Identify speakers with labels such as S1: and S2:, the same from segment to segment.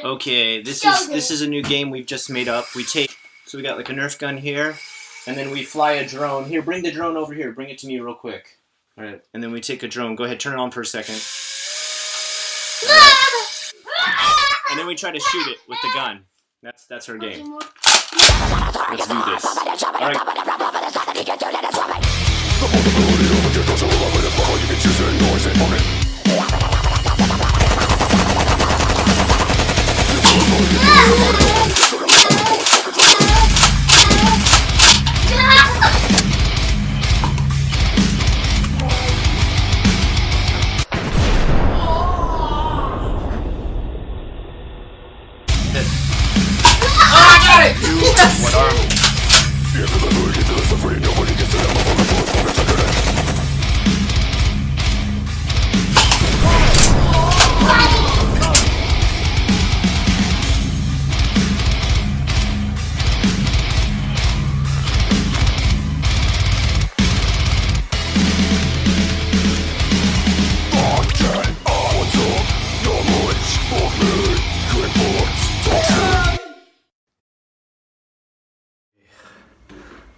S1: Okay, this is a new game we've just made up. So we got like a Nerf gun here, and then we fly a drone. Here, bring the drone over here. Bring it to me real quick. All right, and then we take a drone. Go ahead, turn it on for a second. Right. And then we try to shoot it with the gun. That's our game. Let's do this. All right. What are we?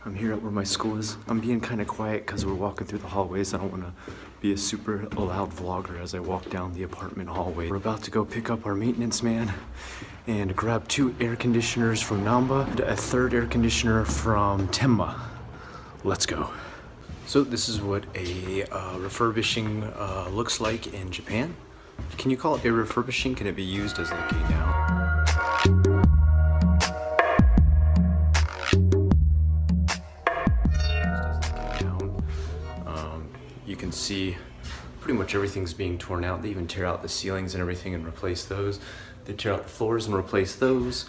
S1: I'm here at where my school is. I'm being kind of quiet because we're walking through the hallways. I don't want to be a super loud vlogger as I walk down the apartment hallway. We're about to go pick up our maintenance man and grab 2 air conditioners from Namba and a 3rd air conditioner from Tenma. Let's go. So this is what a refurbishing looks like in Japan. Can you call it a refurbishing? Can it be used as like a noun? You can see pretty much everything's being torn out. They even tear out the ceilings and everything and replace those. They tear out the floors and replace those.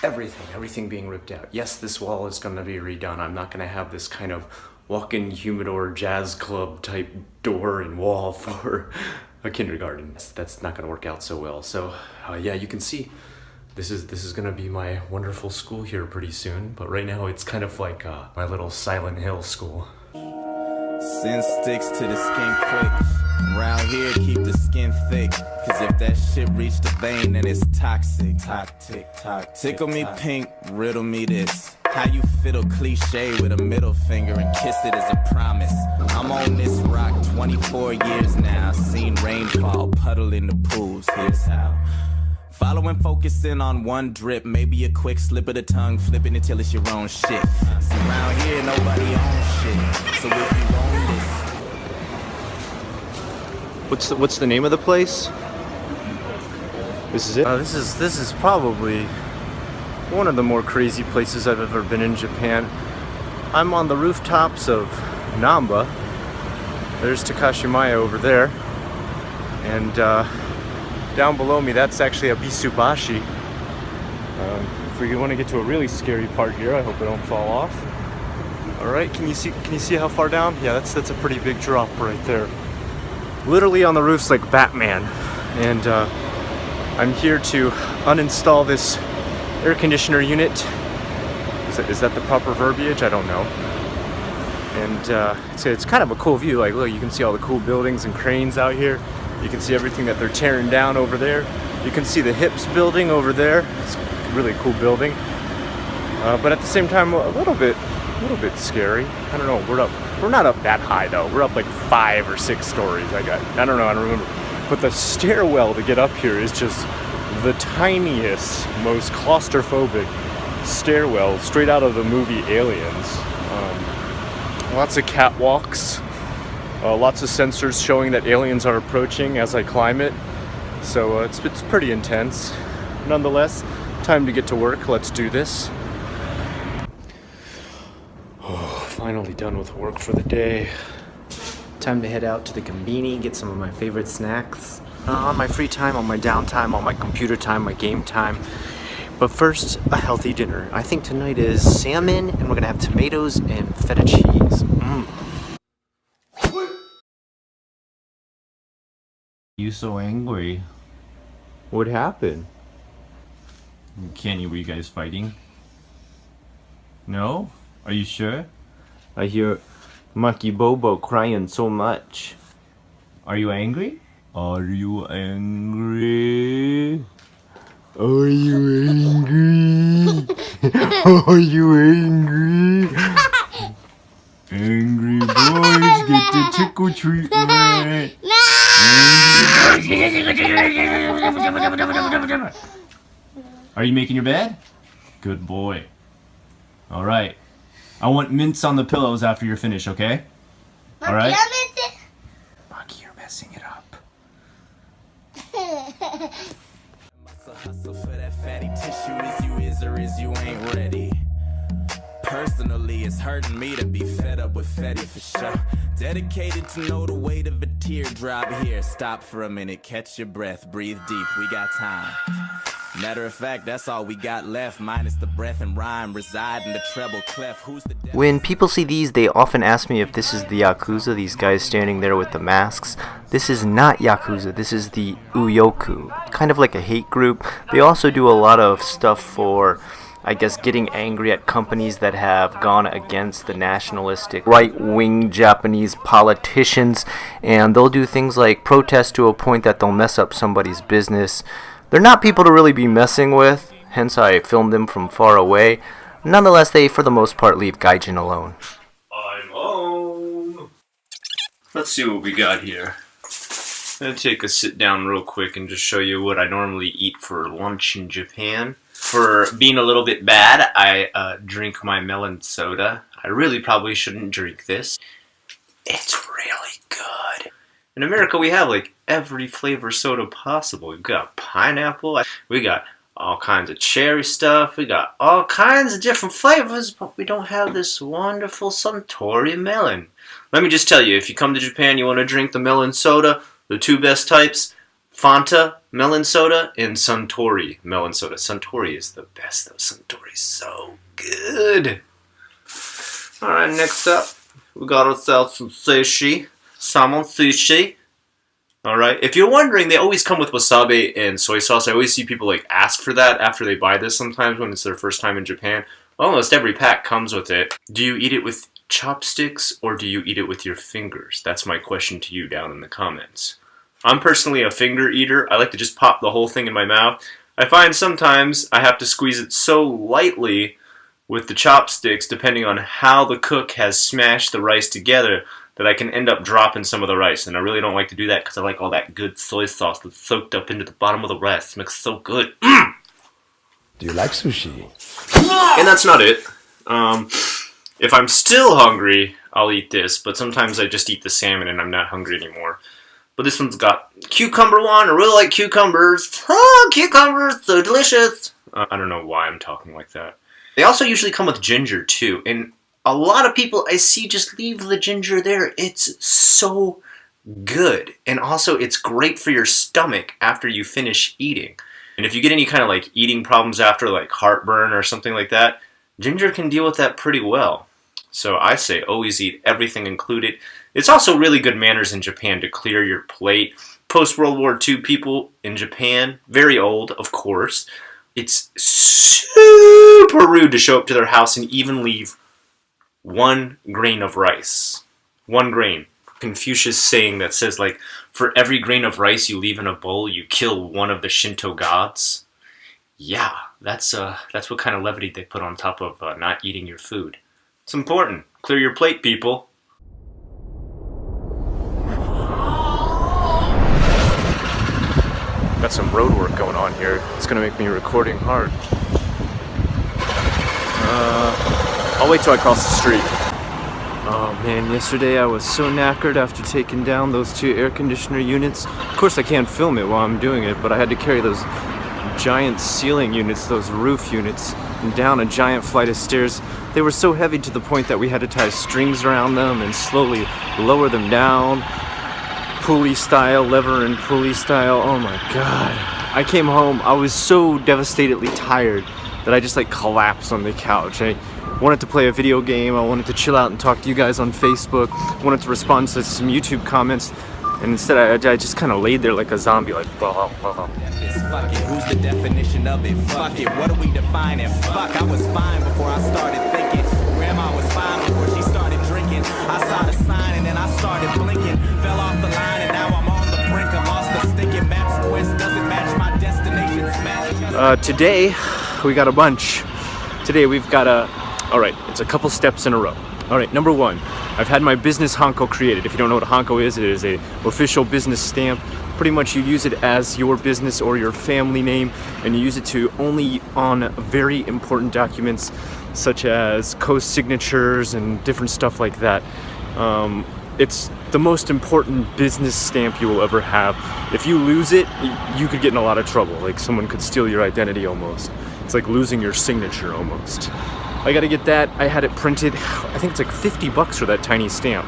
S1: Everything being ripped out. Yes, this wall is gonna be redone. I'm not gonna have this kind of walk-in humidor jazz club type door and wall for a kindergarten. That's not gonna work out so well. So yeah, you can see this is gonna be my wonderful school here pretty soon, but right now it's kind of like my little Silent Hill school.
S2: Send sticks to the skin quick. Round here, keep the skin thick. Cause if that shit reach the vein, then it's toxic. Tickle me pink, riddle me this. How you fiddle cliche with a middle finger and kiss it as a promise. I'm on this rock 24 years now. Seen rainfall, puddle in the pools, here's how. Following, focusing on one drip, maybe a quick slip of the tongue, flipping it till it's your own shit. See, around here, nobody owns shit. So if you own this,
S1: What's the name of the place? This is it? This is probably one of the more crazy places I've ever been in Japan. I'm on the rooftops of Namba. There's Takashimaya over there. And down below me, that's actually a Bisubashi. If we want to get to a really scary part here, I hope I don't fall off. All right, can you see how far down? Yeah, that's a pretty big drop right there. Literally on the roofs like Batman. And I'm here to uninstall this air conditioner unit. Is that the proper verbiage? I don't know. And it's kind of a cool view. Like, look, you can see all the cool buildings and cranes out here. You can see everything that they're tearing down over there. You can see the HIPS building over there. It's a really cool building. But at the same time, a little bit scary. I don't know. We're not up that high though. We're up like 5 or 6 stories. I don't know. I don't remember. But the stairwell to get up here is just the tiniest, most claustrophobic stairwell straight out of the movie Aliens. Lots of catwalks. Lots of sensors showing that aliens are approaching as I climb it. So it's pretty intense. Nonetheless, time to get to work. Let's do this. Oh, finally done with work for the day. Time to head out to the Konbini, get some of my favorite snacks. On my free time, on my downtime, on my computer time, my game time. But first, a healthy dinner. I think tonight is salmon, and we're gonna have tomatoes and feta cheese.
S3: You so angry?
S1: What happened?
S3: Kenny, were you guys fighting? No? Are you sure?
S1: I hear Maki Bobo crying so much.
S3: Are you angry? Are you angry?
S1: Are you angry? Are you angry?
S3: Angry boys get the tickle treatment. Are you making your bed? Good boy. All right. I want mints on the pillows after you're finished, okay? All right? Maki, you're messing it up.
S2: Hustle for that fatty tissue. Is you is or is you ain't ready? Personally, it's hurting me to be fed up with Fetty for sure. Dedicated to know the weight of a teardrop here. Stop for a minute, catch your breath, breathe deep. We got time. Matter of fact, that's all we got left. Minus the breath and rhyme reside in the treble clef. Who's the devil?
S1: When people see these, they often ask me if this is the Yakuza, these guys standing there with the masks. This is not Yakuza, this is the Uyoku, kind of like a hate group. They also do a lot of stuff for, I guess, getting angry at companies that have gone against the nationalistic right-wing Japanese politicians, and they'll do things like protest to a point that they'll mess up somebody's business. They're not people to really be messing with, hence I filmed them from far away. Nonetheless, they, for the most part, leave Gaijin alone.
S3: I'm home. Let's see what we got here. I'm gonna take a sit down real quick and just show you what I normally eat for lunch in Japan. For being a little bit bad, I drink my melon soda. I really probably shouldn't drink this. It's really good. In America, we have like every flavor soda possible. We've got pineapple, we got all kinds of cherry stuff, we got all kinds of different flavors, but we don't have this wonderful Suntory melon. Let me just tell you, if you come to Japan, you want to drink the melon soda, the two best types, Fanta melon soda and Suntory melon soda. Suntory is the best though. Suntory's so good. Alright, next up, we got ourselves some sushi. Salmon sushi. Alright, if you're wondering, they always come with wasabi and soy sauce. I always see people like ask for that after they buy this sometimes when it's their first time in Japan. Almost every pack comes with it. Do you eat it with chopsticks or do you eat it with your fingers? That's my question to you down in the comments. I'm personally a finger eater. I like to just pop the whole thing in my mouth. I find sometimes I have to squeeze it so lightly with the chopsticks, depending on how the cook has smashed the rice together, that I can end up dropping some of the rice. And I really don't like to do that because I like all that good soy sauce that's soaked up into the bottom of the rice. It makes it so good. Mm!
S4: Do you like sushi?
S3: And that's not it. If I'm still hungry, I'll eat this, but sometimes I just eat the salmon and I'm not hungry anymore. But this one's got cucumber one. I really like cucumbers. Oh, cucumbers, so delicious. I don't know why I'm talking like that. They also usually come with ginger too, and a lot of people I see just leave the ginger there. It's so good, and also it's great for your stomach after you finish eating. And if you get any kind of like eating problems after, like heartburn or something like that, ginger can deal with that pretty well. So I say always eat everything included. It's also really good manners in Japan to clear your plate. Post-World War II people in Japan, very old, of course. It's super rude to show up to their house and even leave 1 grain of rice. 1 grain. Confucius saying that says, like, for every grain of rice you leave in a bowl, you kill one of the Shinto gods. Yeah, that's what kind of levity they put on top of not eating your food. It's important. Clear your plate, people.
S1: Got some road work going on here. It's gonna make me recording hard. I'll wait till I cross the street. Oh man, yesterday I was so knackered after taking down those 2 air conditioner units. Of course I can't film it while I'm doing it, but I had to carry those giant ceiling units, those roof units, down a giant flight of stairs. They were so heavy to the point that we had to tie strings around them and slowly lower them down. Pulley style, lever and pulley style. Oh my god. I came home, I was so devastatedly tired that I just like collapsed on the couch. I wanted to play a video game, I wanted to chill out and talk to you guys on Facebook, I wanted to respond to some YouTube comments, and instead I just kind of laid there like a zombie, like blah, blah, blah.
S2: Fuck it, who's the definition of it? Fuck it, what are we defining? Fuck, I was fine before I started thinking. Grandma was fine before she started
S1: Today we got a bunch. Today we've got alright, it's a couple steps in a row. Alright, number one, I've had my business Hanko created. If you don't know what a Hanko is, it is a official business stamp. Pretty much you use it as your business or your family name, and you use it to only on very important documents such as co-signatures and different stuff like that. It's the most important business stamp you will ever have. If you lose it, you could get in a lot of trouble. Like someone could steal your identity almost. It's like losing your signature almost. I gotta get that. I had it printed. I think it's like $50 for that tiny stamp.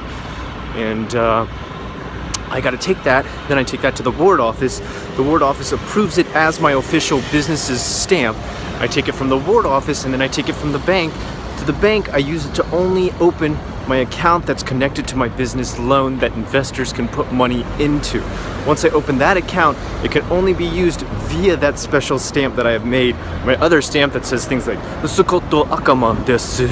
S1: And I gotta take that. Then I take that to the ward office. The ward office approves it as my official business's stamp. I take it from the ward office and then I take it from the bank. To the bank, I use it to only open my account that's connected to my business loan that investors can put money into. Once I open that account, it can only be used via that special stamp that I have made. My other stamp that says things like Sukoto Akaman desu.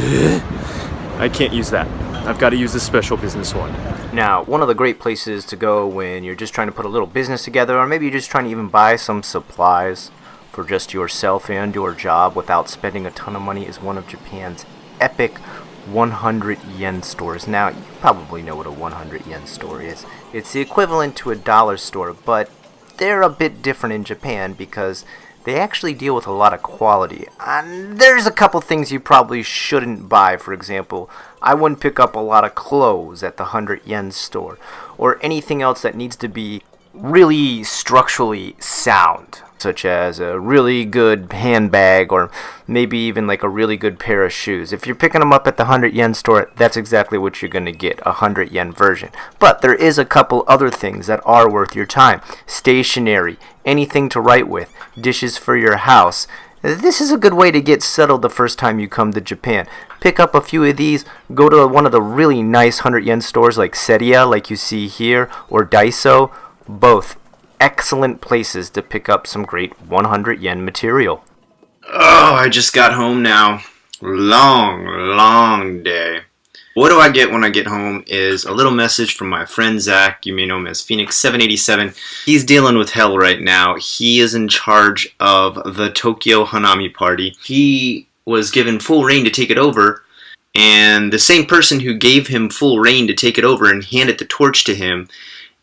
S1: I can't use that. I've got to use this special business one. Now, one of the great places to go when you're just trying to put a little business together, or maybe you're just trying to even buy some supplies for just yourself and your job without spending a ton of money, is one of Japan's epic 100 yen stores. Now, you probably know what a 100 yen store is. It's the equivalent to a dollar store, but they're a bit different in Japan because they actually deal with a lot of quality. And there's a couple things you probably shouldn't buy. For example, I wouldn't pick up a lot of clothes at the 100 yen store, or anything else that needs to be really structurally sound, such as a really good handbag or maybe even like a really good pair of shoes. If you're picking them up at the 100 yen store, that's exactly what you're going to get, a 100 yen version. But there is a couple other things that are worth your time. Stationery, anything to write with, dishes for your house. This is a good way to get settled the first time you come to Japan. Pick up a few of these, go to one of the really nice 100 yen stores like Seria, like you see here, or Daiso. Both excellent places to pick up some great 100 yen material.
S3: Oh, I just got home now. Long day. What do I get when I get home is a little message from my friend Zach. You may know him as Phoenix787. He's dealing with hell right now. He is in charge of the Tokyo Hanami party. He was given full reign to take it over, and the same person who gave him full reign to take it over and handed the torch to him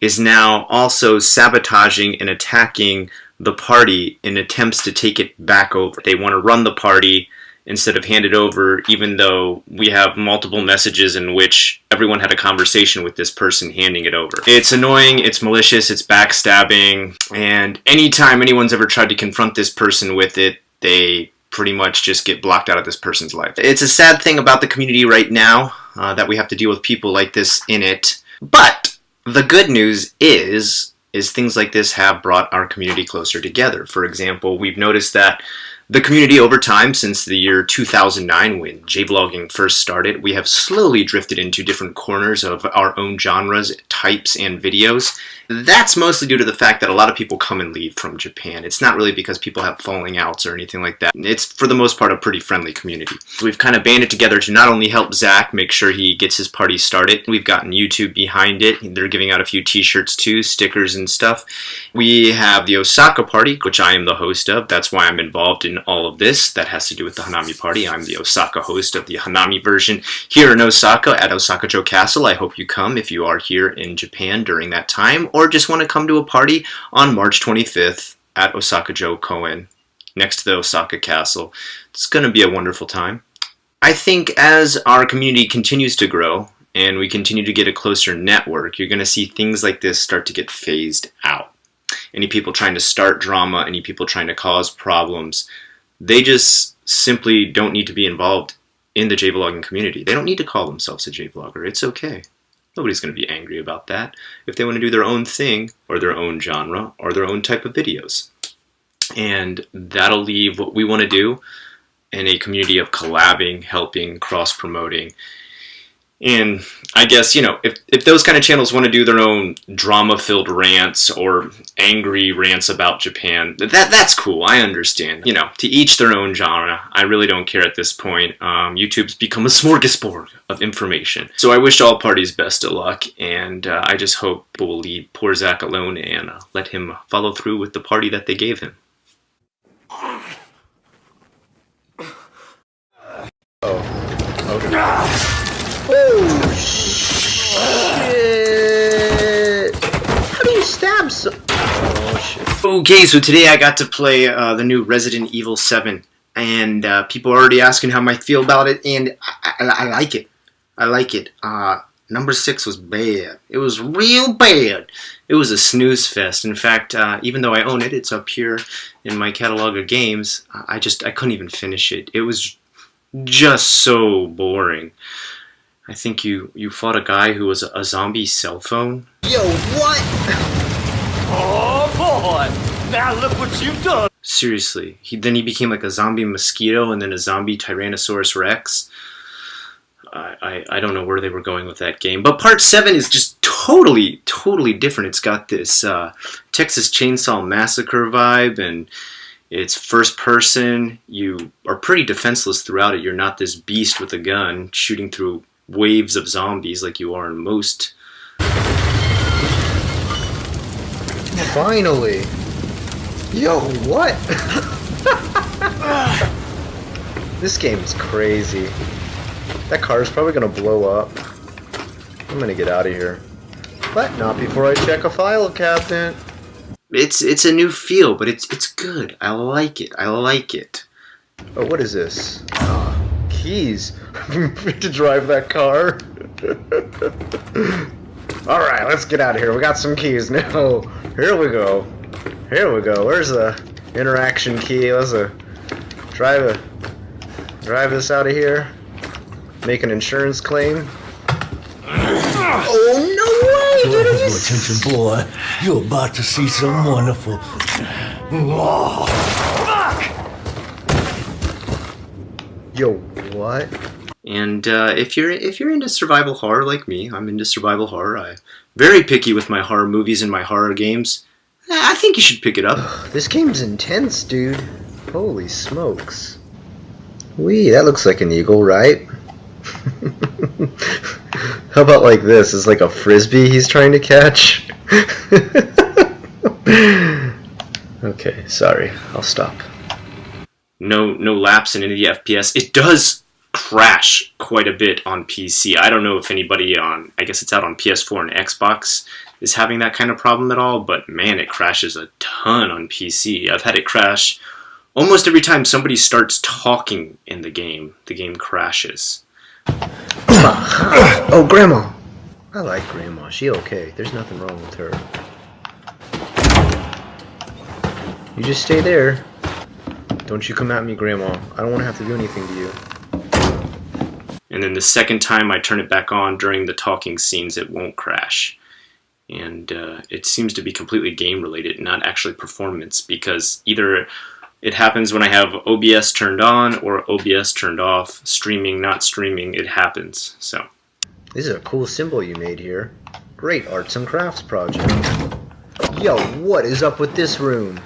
S3: is now also sabotaging and attacking the party in attempts to take it back over. They want to run the party instead of hand it over, even though we have multiple messages in which everyone had a conversation with this person handing it over. It's annoying, it's malicious, it's backstabbing, and anytime anyone's ever tried to confront this person with it, they pretty much just get blocked out of this person's life. It's a sad thing about the community right now, that we have to deal with people like this in it, but the good news is things like this have brought our community closer together. For example, we've noticed that the community over time, since the year 2009 when J-vlogging first started, we have slowly drifted into different corners of our own genres, types, and videos. That's mostly due to the fact that a lot of people come and leave from Japan. It's not really because people have falling outs or anything like that. It's, for the most part, a pretty friendly community. So we've kind of banded together to not only help Zach make sure he gets his party started, we've gotten YouTube behind it. They're giving out a few t-shirts too, stickers and stuff. We have the Osaka party, which I am the host of. That's why I'm involved in all of this. That has to do with the Hanami party. I'm the Osaka host of the Hanami version here in Osaka at Osaka-jo Castle. I hope you come if you are here in Japan during that time, or just want to come to a party on March 25th at Osaka-jo Koen, next to the Osaka Castle. It's going to be a wonderful time. I think as our community continues to grow and we continue to get a closer network, you're going to see things like this start to get phased out. Any people trying to start drama, any people trying to cause problems, they just simply don't need to be involved in the J-vlogging community. They don't need to call themselves a J-vlogger. It's okay. Nobody's going to be angry about that if they want to do their own thing or their own genre or their own type of videos. And that'll leave what we want to do in a community of collabing, helping, cross-promoting. And I guess, you know, if those kind of channels want to do their own drama-filled rants or angry rants about Japan, that's cool. I understand. You know, to each their own genre. I really don't care at this point. YouTube's become a smorgasbord of information. So I wish all parties best of luck, and I just hope people will leave poor Zach alone and let him follow through with the party that they gave him.
S1: Oh shit! How do you stab so? Oh shit!
S3: Okay, so today I got to play the new Resident Evil 7, and people are already asking how I feel about it, and I like it. I like it. Number 6 was bad. It was real bad. It was a snooze fest. In fact, even though I own it, it's up here in my catalog of games. I couldn't even finish it. It was just so boring. I think you fought a guy who was a zombie cell phone.
S1: Yo, what?
S5: Oh boy! Now look what you've done!
S3: Seriously. Then he became like a zombie mosquito and then a zombie Tyrannosaurus Rex. I don't know where they were going with that game. But part 7 is just totally different. It's got this Texas Chainsaw Massacre vibe, and it's first person. You are pretty defenseless throughout it. You're not this beast with a gun shooting through waves of zombies like you are in most.
S1: Finally! Yo, what? This game is crazy. That car is probably gonna blow up. I'm gonna get out of here. But not before I check a file, Captain.
S3: It's a new feel, but it's good. I like it. I like it.
S1: Oh, what is this? Keys. To drive that car. Alright, let's get out of here. We got some keys now. Here we go. Here we go. Where's the interaction key? Let's drive this out of here. Make an insurance claim. Oh, no way! Dude, are you
S5: Attention, boy. You're about to see some wonderful. Oh, fuck!
S1: Yo, what?
S3: And if you're into survival horror like me, I'm into survival horror. I'm very picky with my horror movies and my horror games. I think you should pick it up.
S1: This game's intense, dude. Holy smokes. Wee, that looks like an eagle, right? How about like this? It's like a frisbee he's trying to catch. Okay, sorry. I'll stop.
S3: No lapse in any FPS. It does crash quite a bit on PC. I don't know if anybody on, I guess it's out on PS4 and Xbox, is having that kind of problem at all, but man, it crashes a ton on PC. I've had it crash almost every time somebody starts talking in the game crashes.
S1: Oh, Grandma. I like Grandma. She okay. There's nothing wrong with her. You just stay there. Don't you come at me, Grandma. I don't want to have to do anything to you.
S3: And then the second time I turn it back on during the talking scenes, it won't crash. And it seems to be completely game related, not actually performance, because either it happens when I have OBS turned on or OBS turned off. Streaming, not streaming, it happens. So
S1: This is a cool symbol you made here. Great arts and crafts project. Yo, what is up with this room?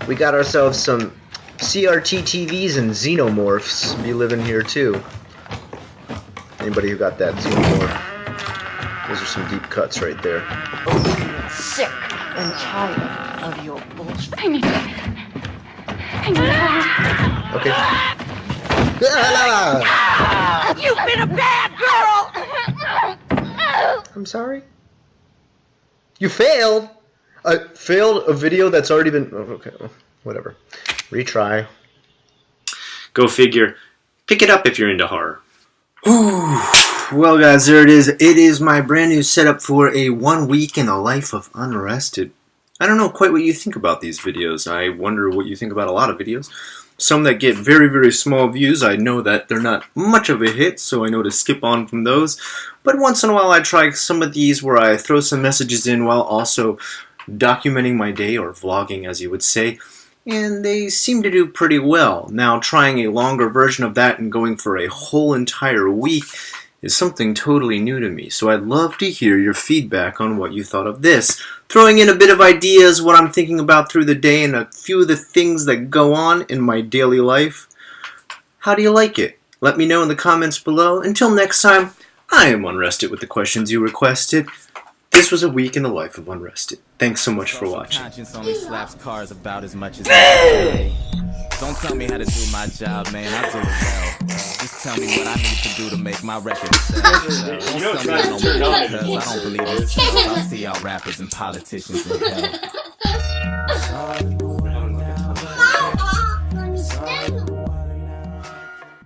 S1: We got ourselves some CRT TVs and xenomorphs be living here too. Anybody who got that xenomorph? Those are some deep cuts right there.
S6: Sick and tired of your bullshit. I need to.
S1: Okay.
S6: You've been a bad girl!
S1: I'm sorry. You failed? I failed a video that's already been... Oh, okay, well, whatever. Retry.
S3: go figure. Pick it up if you're into horror. Ooh. Well guys, there it is. It is my brand new setup for a 1 week in the life of Unrested. I don't know quite what you think about these videos. I wonder what you think about a lot of videos. Some that get very, very small views, I know that they're not much of a hit, so I know to skip on from those. But once in a while I try some of these where I throw some messages in while also documenting my day, or vlogging as you would say. And they seem to do pretty well. Now trying a longer version of that and going for a whole entire week is something totally new to me, so I'd love to hear your feedback on what you thought of this. Throwing in a bit of ideas, what I'm thinking about through the day, and a few of the things that go on in my daily life. How do you like it? Let me know in the comments below. Until next time, I am Unrested with the questions you requested.
S1: This was a week in the life of Unrested. Thanks so much for watching.
S2: Conscience only slaps cars about as much as I Don't tell me how to do my job, man. I do it well. Just tell me what I need to do to make my record sell. Don't tell me I don't believe it, because I don't believe it's true. I see our rappers and politicians in hell.